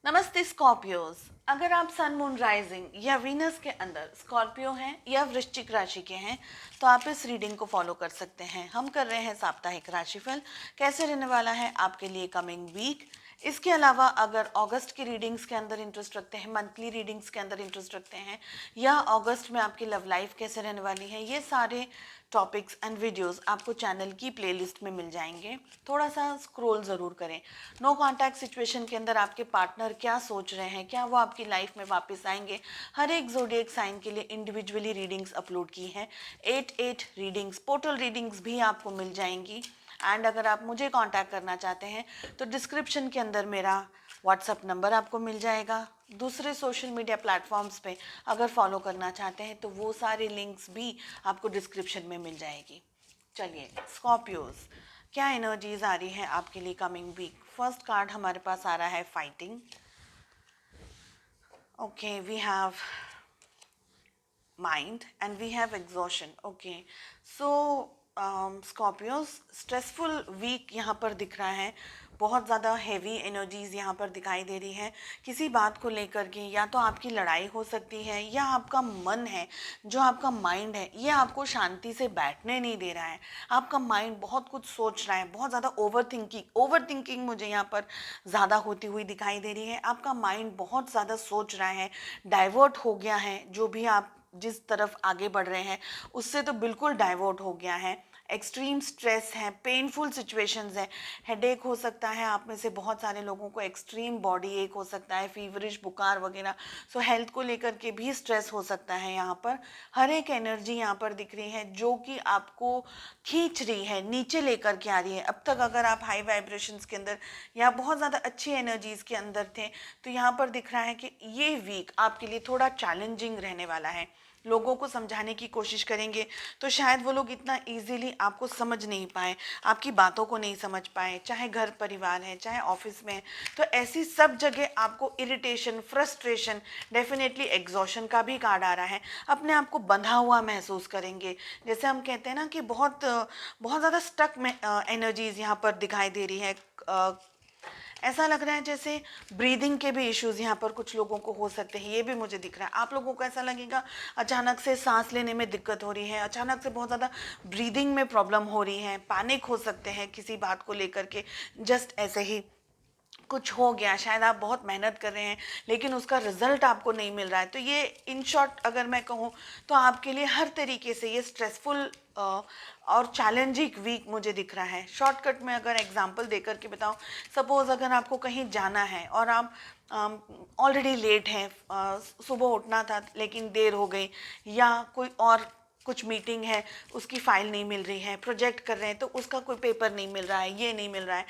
नमस्ते स्कॉर्पियोज। अगर आप सन मून राइजिंग या वीनस के अंदर स्कॉर्पियो हैं या वृश्चिक राशि के हैं तो आप इस रीडिंग को फॉलो कर सकते हैं। हम कर रहे हैं साप्ताहिक राशिफल, कैसे रहने वाला है आपके लिए कमिंग वीक। इसके अलावा अगर अगस्त की रीडिंग्स के अंदर इंटरेस्ट रखते हैं, मंथली रीडिंग्स के अंदर इंटरेस्ट रखते हैं, या अगस्त में आपकी लव लाइफ कैसे रहने वाली है, ये सारे टॉपिक्स एंड वीडियोस आपको चैनल की प्लेलिस्ट में मिल जाएंगे। थोड़ा सा स्क्रॉल ज़रूर करें। नो कांटेक्ट सिचुएशन के अंदर आपके पार्टनर क्या सोच रहे हैं, क्या वो आपकी लाइफ में वापस आएंगे, हर एक ज़ोडिएक साइन के लिए इंडिविजुअली रीडिंग्स अपलोड की हैं। 8 रीडिंग्स, पोर्टल रीडिंग्स भी आपको मिल जाएंगी। एंड अगर आप मुझे कांटेक्ट करना चाहते हैं तो डिस्क्रिप्शन के अंदर मेरा व्हाट्सअप नंबर आपको मिल जाएगा। दूसरे सोशल मीडिया प्लेटफॉर्म्स पे अगर फॉलो करना चाहते हैं तो वो सारे लिंक्स भी आपको डिस्क्रिप्शन में मिल जाएगी। चलिए स्कॉर्पियोज, क्या एनर्जीज आ रही है आपके लिए कमिंग वीक। फर्स्ट कार्ड हमारे पास आ रहा है fighting. Okay, we have mind and we have exhaustion. Okay, so Scorpios, stressful week यहाँ पर दिख रहा है। बहुत ज़्यादा हैवी एनर्जीज यहाँ पर दिखाई दे रही है। किसी बात को लेकर के या तो आपकी लड़ाई हो सकती है या आपका मन है, जो आपका माइंड है, ये आपको शांति से बैठने नहीं दे रहा है। आपका माइंड बहुत कुछ सोच रहा है, बहुत ज़्यादा ओवर थिंकिंग मुझे यहाँ पर ज़्यादा होती हुई दिखाई दे रही है। आपका माइंड बहुत ज़्यादा सोच रहा है, डाइवर्ट हो गया है। जो भी आप जिस तरफ आगे बढ़ रहे हैं उससे तो बिल्कुल डाइवर्ट हो गया है। एक्सट्रीम स्ट्रेस है, पेनफुल सिचुएशंस है, हेडेक हो सकता है। आप में से बहुत सारे लोगों को एक्सट्रीम बॉडी एक हो सकता है, फीवरिश, बुखार वगैरह। सो हेल्थ को लेकर के भी स्ट्रेस हो सकता है। यहाँ पर हर एक एनर्जी यहाँ पर दिख रही है जो कि आपको खींच रही है, नीचे लेकर के आ रही है। अब तक अगर आप हाई वाइब्रेशंस के अंदर या बहुत ज़्यादा अच्छी एनर्जीज के अंदर थे तो यहाँ पर दिख रहा है कि ये वीक आपके लिए थोड़ा चैलेंजिंग रहने वाला है। लोगों को समझाने की कोशिश करेंगे तो शायद वो लोग इतना इजीली आपको समझ नहीं पाए, आपकी बातों को नहीं समझ पाए, चाहे घर परिवार है, चाहे ऑफिस में है। तो ऐसी सब जगह आपको इरिटेशन, फ्रस्ट्रेशन, डेफिनेटली एग्जॉशन का भी कार्ड आ रहा है। अपने आप को बंधा हुआ महसूस करेंगे। जैसे हम कहते हैं ना कि बहुत बहुत ज़्यादा स्टक में एनर्जीज यहाँ पर दिखाई दे रही है। ऐसा लग रहा है जैसे ब्रीदिंग के भी इश्यूज यहाँ पर कुछ लोगों को हो सकते हैं, ये भी मुझे दिख रहा है। आप लोगों को ऐसा लगेगा अचानक से सांस लेने में दिक्कत हो रही है, अचानक से बहुत ज़्यादा ब्रीदिंग में प्रॉब्लम हो रही है, पैनिक हो सकते हैं किसी बात को लेकर के। जस्ट ऐसे ही कुछ हो गया, शायद आप बहुत मेहनत कर रहे हैं लेकिन उसका रिजल्ट आपको नहीं मिल रहा है। तो ये इन शॉर्ट अगर मैं कहूँ तो आपके लिए हर तरीके से ये स्ट्रेसफुल और चैलेंजिंग वीक मुझे दिख रहा है। शॉर्टकट में अगर एग्जांपल देकर के बताऊँ, सपोज अगर आपको कहीं जाना है और आप ऑलरेडी लेट हैं, सुबह उठना था लेकिन देर हो गई, या कोई और कुछ मीटिंग है उसकी फ़ाइल नहीं मिल रही है, प्रोजेक्ट कर रहे हैं तो उसका कोई पेपर नहीं मिल रहा है, ये नहीं मिल रहा है,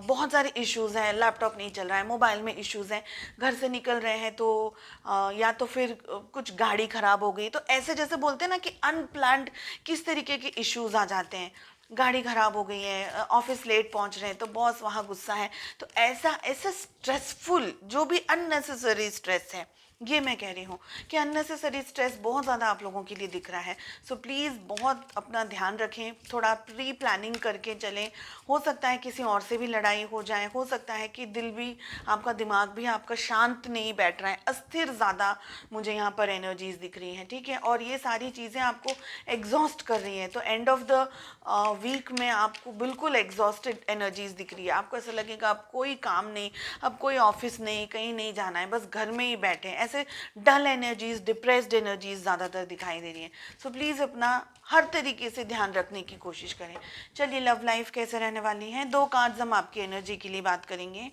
बहुत सारे इश्यूज़ हैं, लैपटॉप नहीं चल रहा है, मोबाइल में इश्यूज़ हैं, घर से निकल रहे हैं तो या तो फिर कुछ गाड़ी ख़राब हो गई। तो ऐसे जैसे बोलते हैं ना कि अनप्लान्ड किस तरीके के इश्यूज़ आ जाते हैं। गाड़ी ख़राब हो गई है, ऑफिस लेट पहुंच रहे हैं तो बॉस वहाँ गुस्सा है। तो ऐसा ऐसा स्ट्रेसफुल जो भी अननेसेसरी स्ट्रेस है, ये मैं कह रही हूँ कि अननेसेसरी स्ट्रेस बहुत ज़्यादा आप लोगों के लिए दिख रहा है। सो प्लीज़ बहुत अपना ध्यान रखें, थोड़ा प्री प्लानिंग करके चलें। हो सकता है किसी और से भी लड़ाई हो जाए, हो सकता है कि दिल भी आपका, दिमाग भी आपका शांत नहीं बैठ रहा है, अस्थिर ज़्यादा मुझे यहाँ पर एनर्जीज दिख रही हैं। ठीक है, और ये सारी चीज़ें आपको एग्जॉस्ट कर रही हैं। तो एंड ऑफ द वीक में आपको बिल्कुल एग्जॉस्टेड एनर्जीज दिख रही है। आपको ऐसा लगेगा अब कोई काम नहीं, अब कोई ऑफिस नहीं, कहीं नहीं जाना है, बस घर में ही बैठे हैं। ऐसे डल एनर्जीज, डिप्रेस्ड एनर्जीज ज़्यादातर दिखाई दे रही हैं। सो प्लीज़ अपना हर तरीके से ध्यान रखने की कोशिश करें। चलिए लव लाइफ कैसे रहने वाली है, 2 कार्ड्स हम आपकी एनर्जी के लिए बात करेंगे।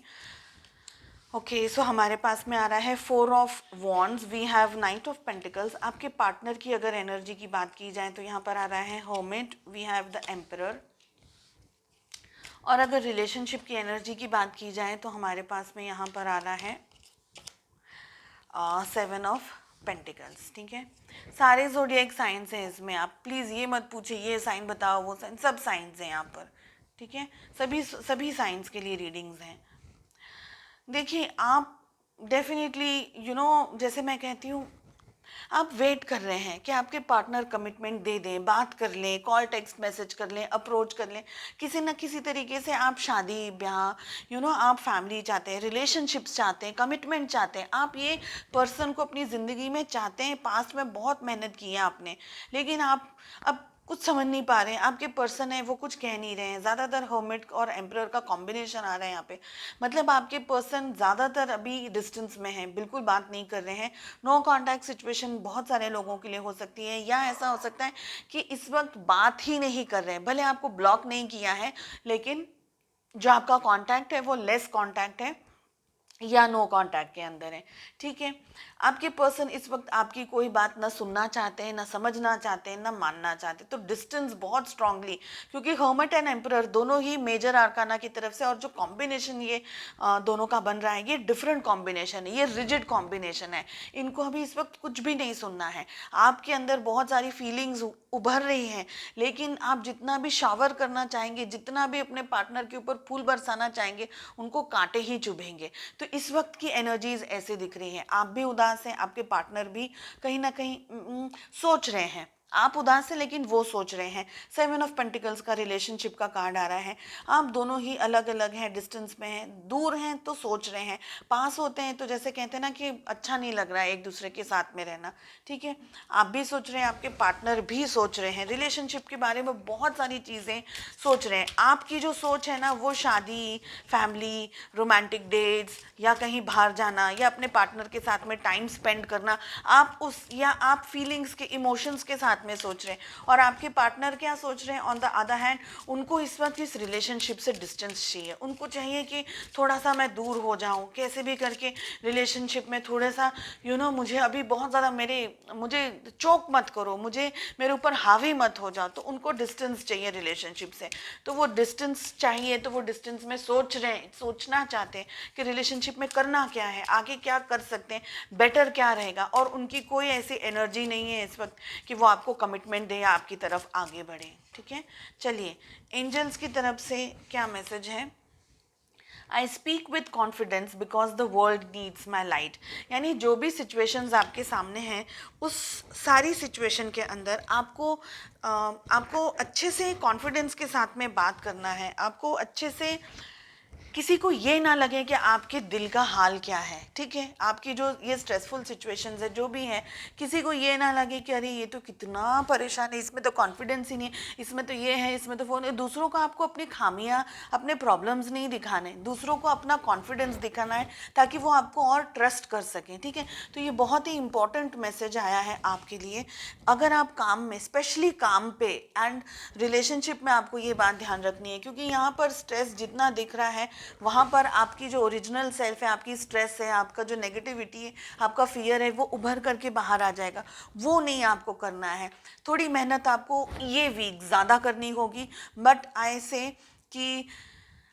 ओके, सो हमारे पास में आ रहा है 4 of wands, we have knight of pentacles. आपके पार्टनर की अगर एनर्जी की बात की जाए तो यहाँ पर आ रहा है hermit, we have the emperor. और अगर रिलेशनशिप की एनर्जी की बात की जाए तो हमारे पास में यहाँ पर आ रहा है 7 ऑफ पेंटिकल्स। ठीक है, सारे ज़ोडिएक साइंस हैं इसमें। आप प्लीज़ ये मत पूछिए ये साइन बताओ वो साइन, सब साइंस हैं यहाँ पर। ठीक है, सभी सभी साइंस के लिए रीडिंग्स हैं। देखिए आप डेफिनेटली जैसे मैं कहती हूँ, आप वेट कर रहे हैं कि आपके पार्टनर कमिटमेंट दे दें, बात कर लें, कॉल टेक्स्ट मैसेज कर लें, अप्रोच कर लें, किसी न किसी तरीके से आप शादी ब्याह आप फैमिली चाहते हैं, रिलेशनशिप्स चाहते हैं, कमिटमेंट चाहते हैं, आप ये पर्सन को अपनी ज़िंदगी में चाहते हैं, पास्ट में बहुत मेहनत की है आपने, लेकिन आप अब कुछ समझ नहीं पा रहे हैं, आपके पर्सन है वो कुछ कह नहीं रहे हैं। ज़्यादातर हर्मिट और एम्परर का कॉम्बिनेशन आ रहा है यहाँ पे, मतलब आपके पर्सन ज़्यादातर अभी डिस्टेंस में है, बिल्कुल बात नहीं कर रहे हैं। नो कांटेक्ट सिचुएशन बहुत सारे लोगों के लिए हो सकती है, या ऐसा हो सकता है कि इस वक्त बात ही नहीं कर रहे हैं, भले आपको ब्लॉक नहीं किया है लेकिन जो आपका कांटेक्ट है वो लेस कांटेक्ट है या नो कांटेक्ट के अंदर है। ठीक है, आपके पर्सन इस वक्त आपकी कोई बात ना सुनना चाहते हैं, ना समझना चाहते हैं, ना मानना चाहते, तो डिस्टेंस बहुत स्ट्रांगली, क्योंकि हर्मिट एंड एम्परर दोनों ही मेजर आर्काना की तरफ से, और जो कॉम्बिनेशन ये दोनों का बन रहा है ये डिफरेंट कॉम्बिनेशन है, ये रिजिड कॉम्बिनेशन है, इनको अभी इस वक्त कुछ भी नहीं सुनना है। आपके अंदर बहुत सारी फीलिंग्स उभर रही हैं, लेकिन आप जितना भी शावर करना चाहेंगे, जितना भी अपने पार्टनर के ऊपर फूल बरसाना चाहेंगे, उनको कांटे ही चुभेंगे। तो इस वक्त की एनर्जीज ऐसे दिख रही हैं, आप भी उदास हैं, आपके पार्टनर भी कहीं ना कहीं सोच रहे हैं, आप उदास हैं लेकिन वो सोच रहे हैं। 7 ऑफ पेंटिकल्स का रिलेशनशिप का कार्ड आ रहा है, आप दोनों ही अलग अलग हैं, डिस्टेंस में हैं, दूर हैं तो सोच रहे हैं, पास होते हैं तो जैसे कहते हैं ना कि अच्छा नहीं लग रहा है एक दूसरे के साथ में रहना। ठीक है, आप भी सोच रहे हैं, आपके पार्टनर भी सोच रहे हैं, रिलेशनशिप के बारे में बहुत सारी चीज़ें सोच रहे हैं। आपकी जो सोच है ना वो शादी, फैमिली, रोमांटिक डेट्स, या कहीं बाहर जाना, या अपने पार्टनर के साथ में टाइम स्पेंड करना, आप उस या आप फीलिंग्स के, इमोशंस के साथ में सोच रहे हैं। और आपके पार्टनर क्या सोच रहे हैं ऑन द अदर हैंड, उनको इस वक्त इस रिलेशनशिप से डिस्टेंस चाहिए, उनको चाहिए कि थोड़ा सा मैं दूर हो जाऊं, कैसे भी करके रिलेशनशिप में थोड़ा सा मुझे अभी बहुत ज़्यादा मुझे चोक मत करो, मुझे मेरे ऊपर हावी मत हो जाओ, तो उनको डिस्टेंस चाहिए रिलेशनशिप से। तो वो डिस्टेंस चाहिए, तो वो डिस्टेंस में सोचना चाहते हैं कि रिलेशनशिप में करना क्या है, आगे क्या कर सकते हैं, बेटर क्या रहेगा, और उनकी कोई ऐसी एनर्जी नहीं है इस वक्त कि वो आपको कमिटमेंट दे या आपकी तरफ आगे बढ़े। ठीक है, चलिए एंजल्स की तरफ से क्या मैसेज है। I speak with confidence because the world needs my light, यानी जो भी सिचुएशंस आपके सामने हैं उस सारी सिचुएशन के अंदर आपको अच्छे से कॉन्फिडेंस के साथ में बात करना है, आपको अच्छे से, किसी को ये ना लगे कि आपके दिल का हाल क्या है। ठीक है, आपकी जो ये स्ट्रेसफुल सिचुएशंस है जो भी है, किसी को ये ना लगे कि अरे ये तो कितना परेशान है, इसमें तो कॉन्फिडेंस ही नहीं है, इसमें तो ये है, इसमें तो वो नहीं। दूसरों को आपको अपनी खामियां, अपने प्रॉब्लम्स नहीं दिखाने, दूसरों को अपना कॉन्फिडेंस दिखाना है ताकि वो आपको और ट्रस्ट कर सकें। ठीक है, तो ये बहुत ही इंपॉर्टेंट मैसेज आया है आपके लिए। अगर आप काम में, स्पेशली काम पे एंड रिलेशनशिप में, आपको ये बात ध्यान रखनी है, क्योंकि यहाँ पर स्ट्रेस जितना दिख रहा है वहाँ पर आपकी जो ओरिजिनल सेल्फ है, आपकी स्ट्रेस है, आपका जो नेगेटिविटी है, आपका फियर है, वो उभर करके बाहर आ जाएगा। वो नहीं आपको करना है। थोड़ी मेहनत आपको ये वीक ज़्यादा करनी होगी, बट आई से कि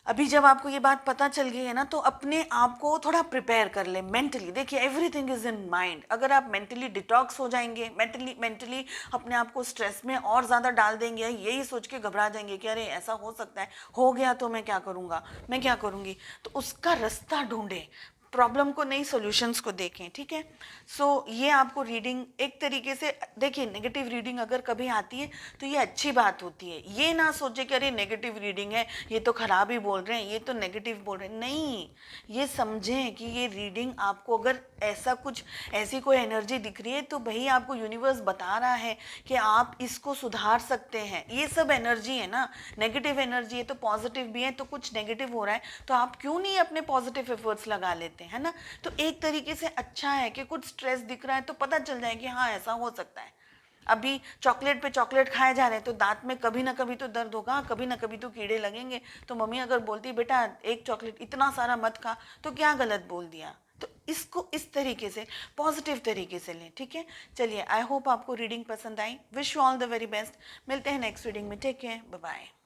अभी जब आपको ये बात पता चल गई है ना, तो अपने आप को थोड़ा प्रिपेयर कर ले मेंटली। देखिए एवरीथिंग इज़ इन माइंड, अगर आप मेंटली डिटॉक्स हो जाएंगे, मेंटली अपने आप को स्ट्रेस में और ज़्यादा डाल देंगे, यही सोच के घबरा जाएंगे कि अरे ऐसा हो सकता है, हो गया तो मैं क्या करूँगा, मैं क्या करूँगी, तो उसका रास्ता ढूंढे, प्रॉब्लम को नहीं, सॉल्यूशंस को देखें। ठीक है, सो ये आपको रीडिंग एक तरीके से, देखिए नेगेटिव रीडिंग अगर कभी आती है तो ये अच्छी बात होती है। ये ना सोचे कि अरे नेगेटिव रीडिंग है, ये तो ख़राब ही बोल रहे हैं, ये तो नेगेटिव बोल रहे हैं, नहीं, ये समझें कि ये रीडिंग आपको, अगर ऐसा कुछ, ऐसी कोई एनर्जी दिख रही है तो भाई आपको यूनिवर्स बता रहा है कि आप इसको सुधार सकते हैं। ये सब एनर्जी है ना, नेगेटिव एनर्जी है तो पॉजिटिव भी है, तो कुछ नेगेटिव हो रहा है तो आप क्यों नहीं अपने पॉजिटिव एफर्ट्स लगा लेते हैं, है ना। तो एक तरीके से अच्छा है कि कुछ स्ट्रेस दिख रहा है तो पता चल जाए कि हाँ ऐसा हो सकता है। अभी चॉकलेट पे चॉकलेट खाए जा रहे हैं तो दांत में कभी ना कभी तो दर्द होगा, कभी ना कभी तो कीड़े लगेंगे। तो मम्मी अगर बोलती बेटा एक चॉकलेट इतना सारा मत खा, तो क्या गलत बोल दिया। तो इसको इस तरीके से, पॉजिटिव तरीके से लें। ठीक है, चलिए आई होप आपको रीडिंग पसंद आई। Wish you all the very best. मिलते हैं नेक्स्ट रीडिंग में। Take care, bye bye.